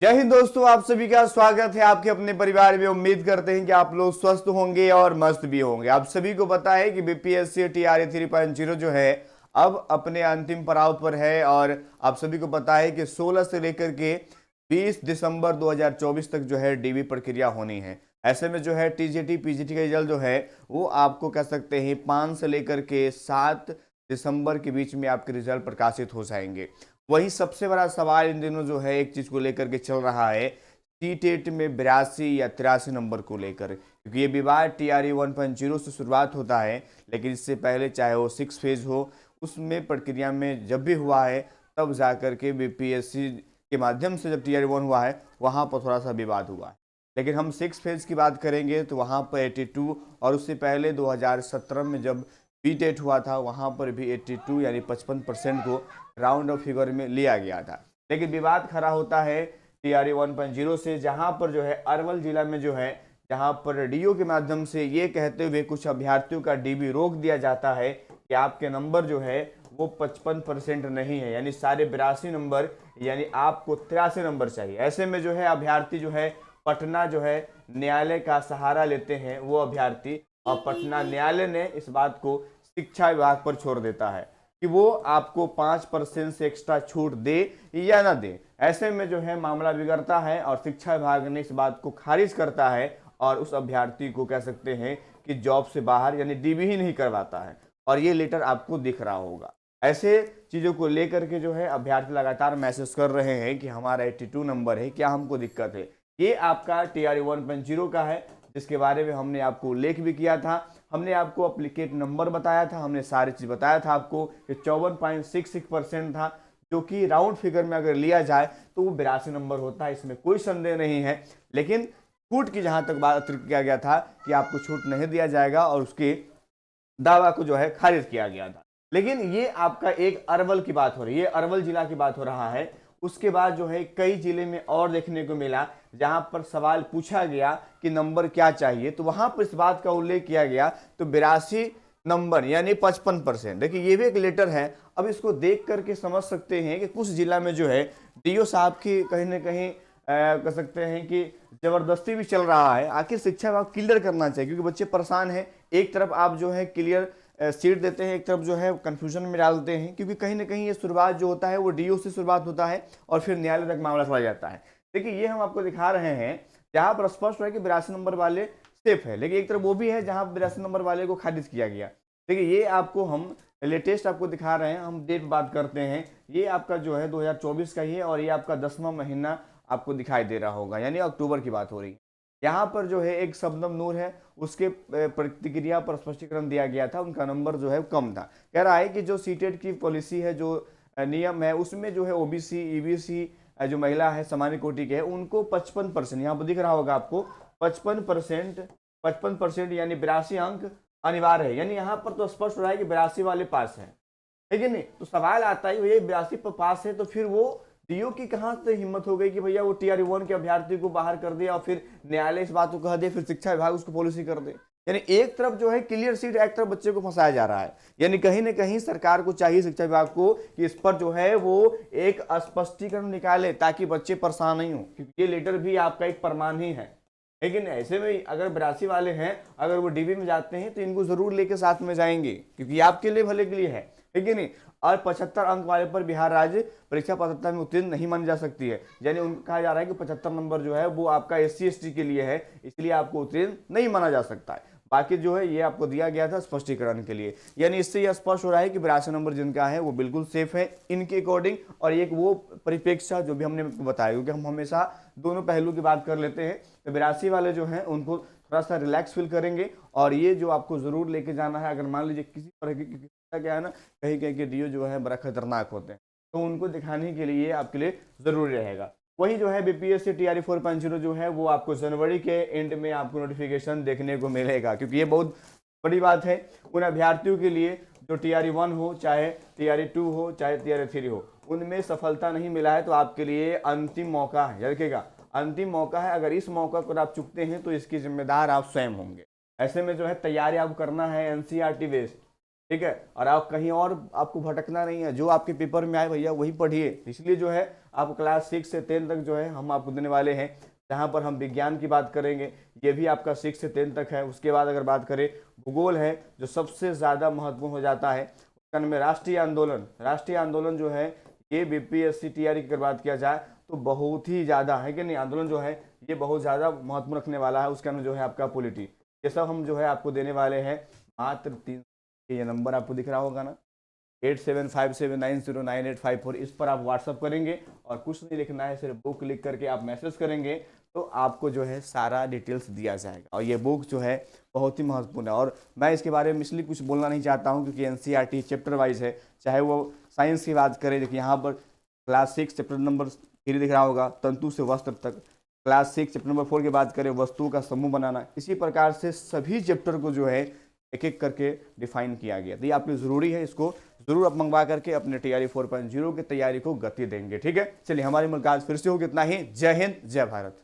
जय हिंद दोस्तों, आप सभी का स्वागत है आपके अपने परिवार में। उम्मीद करते हैं कि आप लोग स्वस्थ होंगे और मस्त भी होंगे। आप सभी को पता है कि बीपीएससी टीआरई 3.0 जो है अब अपने अंतिम पड़ाव पर है और आप सभी को पता है कि 16 से लेकर के 20 दिसंबर 2024 तक जो है डीबी प्रक्रिया होनी है। ऐसे में जो है टीजीटी पीजीटी का रिजल्ट जो है वो आपको कह सकते हैं 5 से लेकर के 7 दिसंबर के बीच में आपके रिजल्ट प्रकाशित हो जाएंगे। वही सबसे बड़ा सवाल इन दिनों जो है एक चीज को लेकर के चल रहा है, सी टेट में 82 या 83 नंबर को लेकर, क्योंकि ये विवाद टीआरई 1.0 से शुरुआत होता है। लेकिन इससे पहले चाहे वो 6 फेज हो, उसमें प्रक्रिया में जब भी हुआ है तब जाकर के बीपीएससी के माध्यम से जब टीआरई 1 हुआ है वहां पर थोड़ा सा विवाद हुआ है। लेकिन हम 6 फेज की बात करेंगे तो वहां पर 82, और उससे पहले 2017 में जब बी टेट हुआ था वहां पर भी 82 यानी 55% को राउंड ऑफ फिगर में लिया गया था। लेकिन विवाद खड़ा होता है टीआरई 1.0 से, जहां पर जो है अरवल जिला में जो है, जहां पर डीओ के माध्यम से ये कहते हुए कुछ अभ्यर्थियों का डीबी रोक दिया जाता है कि आपके नंबर जो है वो 55% नहीं है, यानी सारे 82 नंबर, यानी आपको 83 नंबर चाहिए। ऐसे में जो है अभ्यर्थी जो है पटना जो है न्यायालय का सहारा लेते हैं वो अभ्यर्थी, और पटना न्यायालय ने इस बात को शिक्षा विभाग पर छोड़ देता है कि वो आपको 5% से एक्स्ट्रा छूट दे या ना दे। ऐसे में जो है मामला बिगड़ता है और शिक्षा विभाग ने इस बात को खारिज करता है और उस अभ्यर्थी को कह सकते हैं कि जॉब से बाहर यानी डीबी ही नहीं करवाता है। और ये लेटर आपको दिख रहा होगा। ऐसे चीजों को लेकर के जो है अभ्यर्थी लगातार मैसेज कर रहे हैं कि हमारा 82 नंबर है, क्या हमको दिक्कत है। ये आपका टीआरई 1.0 का है, जिसके बारे में हमने आपको उल्लेख भी किया था। हमने आपको एप्लीकेट नंबर बताया था, हमने सारी चीज बताया था आपको कि 54.66% था, जो कि राउंड फिगर में अगर लिया जाए तो वो 82 नंबर होता है, इसमें कोई संदेह नहीं है। लेकिन छूट की जहां तक बात किया गया था कि आपको छूट नहीं दिया जाएगा, और उसके दावा को जो है खारिज किया गया था। लेकिन ये आपका एक अरवल की बात हो रही है, अरवल जिला की बात हो रहा है। उसके बाद जो है कई जिले में और देखने को मिला जहां पर सवाल पूछा गया कि नंबर क्या चाहिए, तो वहां पर इस बात का उल्लेख किया गया तो 82 नंबर यानी 55%। देखिए ये भी एक लेटर है। अब इसको देख करके समझ सकते हैं कि कुछ जिला में जो है डीओ साहब की कहीं ना कहीं कह सकते हैं कि जबरदस्ती भी चल रहा है। आखिर शिक्षा विभाग क्लियर करना चाहिए, क्योंकि बच्चे परेशान हैं। एक तरफ आप जो है क्लियर सीट देते हैं, एक तरफ जो है कंफ्यूजन में डालते हैं, क्योंकि कहीं ना कहीं ये शुरुआत जो होता है वो डीओ से शुरुआत होता है और फिर न्यायालय तक मामला चला जाता है। देखिए ये हम आपको दिखा रहे हैं जहां पर स्पष्ट है कि 82 नंबर वाले सेफ है, लेकिन एक तरफ वो भी है जहां 82 नंबर वाले को खारिज किया गया। देखिए ये आपको हम लेटेस्ट आपको दिखा रहे हैं। हम डेट बात करते हैं, ये आपका जो है 2024 का ही है और ये आपका 10वां महीना आपको दिखाई दे रहा होगा, यानी अक्टूबर की बात हो रही है। यहाँ पर जो है एक शबनम नूर है, उसके प्रतिक्रिया पर स्पष्टीकरण दिया गया था। उनका नंबर जो है कम था। कह रहा है कि जो सीटेट की पॉलिसी है, जो नियम है, उसमें जो है ओबीसी ईबीसी जो महिला है सामान्य कोटि के है उनको 55%, यहाँ पर दिख रहा होगा आपको 55% यानी 82 अंक अनिवार्य है। यानी यहाँ पर तो स्पष्ट हो रहा है कि 82 वाले पास है, लेकिन नहीं तो सवाल आता है ये 82 पर पास है तो फिर वो डीओ की कहां से हिम्मत हो गई कि भैया वो टीआरई 1 के अभ्यर्थी को बाहर कर दिया और फिर न्यायालय इस बात को कह दे, फिर शिक्षा विभाग उसको पॉलिसी कर दे। यानी एक तरफ जो है क्लियर सीट, एक तरफ बच्चे को फंसाया जा रहा है। यानी कहीं ना कहीं सरकार को चाहिए शिक्षा विभाग को कि इस पर जो है वो एक स्पष्टीकरण निकाले ताकि बच्चे परेशान नहीं हो, क्योंकि ये लेटर भी आपका एक प्रमाण ही है। लेकिन ऐसे में अगर 82 वाले हैं, अगर वो डीबी में जाते हैं तो इनको जरूर लेके साथ में जाएंगे, क्योंकि आपके लिए भले के लिए है, ठीक है नहीं। और 75 अंक वाले पर बिहार राज्य परीक्षा पात्रता में उत्तीर्ण नहीं मानी जा सकती है। यानी उनको कहा जा रहा है कि 75 नंबर जो है वो आपका एससी एसटी के लिए है, इसलिए आपको उत्तीर्ण नहीं माना जा सकता है। बाकी जो है ये आपको दिया गया था स्पष्टीकरण के लिए। यानी इससे यह स्पष्ट हो रहा है कि 82 नंबर जिनका है वो बिल्कुल सेफ है इनके अकॉर्डिंग। और एक वो परिप्रेक्ष्य जो भी हमने बताया, क्योंकि हम हमेशा दोनों पहलू की बात कर लेते हैं, तो 82 वाले जो हैं उनको थोड़ा सा रिलैक्स फील करेंगे। और ये जो आपको जरूर लेके जाना है, अगर मान लीजिए किसी तरह की क्या है ना, कहीं कहीं के डीओ जो है बड़ा खतरनाक होते हैं, तो उनको दिखाने के लिए आपके लिए जरूरी रहेगा। वही जो है बीपीएससी टीआरई 4.0 जो है वो आपको जनवरी के एंड में आपको नोटिफिकेशन देखने को मिलेगा, क्योंकि ये बहुत बड़ी बात है उन अभ्यर्थियों के लिए जो टीआरई 1 हो, चाहे टीआरई 2 हो, चाहे टीआरई 3 हो, उनमें सफलता नहीं मिला है तो आपके लिए अंतिम मौका है। रखिएगा, अंतिम मौका है। अगर इस मौका को आप चुकते हैं तो इसकी जिम्मेदार आप स्वयं होंगे। ऐसे में जो है तैयारी आपको करना है एनसीईआरटी बेस्ड, ठीक है। और आप कहीं और आपको भटकना नहीं है, जो आपके पेपर में आए भैया वही पढ़िए। इसलिए जो है आप क्लास 6 से 10 तक जो है हम आपको देने वाले हैं, जहां पर हम विज्ञान की बात करेंगे, ये भी आपका 6 से 10 तक है। उसके बाद अगर बात करें भूगोल है जो सबसे ज़्यादा महत्वपूर्ण हो जाता है, उसका नाम है राष्ट्रीय आंदोलन। राष्ट्रीय आंदोलन जो है ये बीपीएससी टीआरई की अगर बात किया जाए तो बहुत ही ज़्यादा है कि नहीं, आंदोलन जो है ये बहुत ज़्यादा महत्व रखने वाला है। उसके अंदर जो है आपका पॉलिटी, ये सब हम जो है आपको देने वाले हैं मात्र 3। ये नंबर आपको दिख रहा होगा ना, 8757909854, इस पर आप व्हाट्सअप करेंगे और कुछ नहीं लिखना है, सिर्फ बुक लिख करके आप मैसेज करेंगे तो आपको जो है सारा डिटेल्स दिया जाएगा। और ये बुक जो है बहुत ही महत्वपूर्ण है। और मैं इसके बारे में इसलिए कुछ बोलना नहीं चाहता हूँ क्योंकि एनसीईआरटी चैप्टर वाइज है, चाहे वो साइंस की बात करें, देखिए यहाँ पर क्लास 6 चैप्टर नंबर 3 दिख रहा होगा, तंतु से वस्त्र तक। क्लास 6 चैप्टर नंबर 4 की बात करें, वस्तुओं का समूह बनाना। इसी प्रकार से सभी चैप्टर को जो है एक एक करके डिफाइन किया गया। तो ये आपके जरूरी है, इसको जरूर आप मंगवा करके अपने टीआरई 4.0 की तैयारी को गति देंगे। ठीक है, चलिए हमारी मुलाकात फिर से होगी। इतना ही। जय हिंद, जय भारत।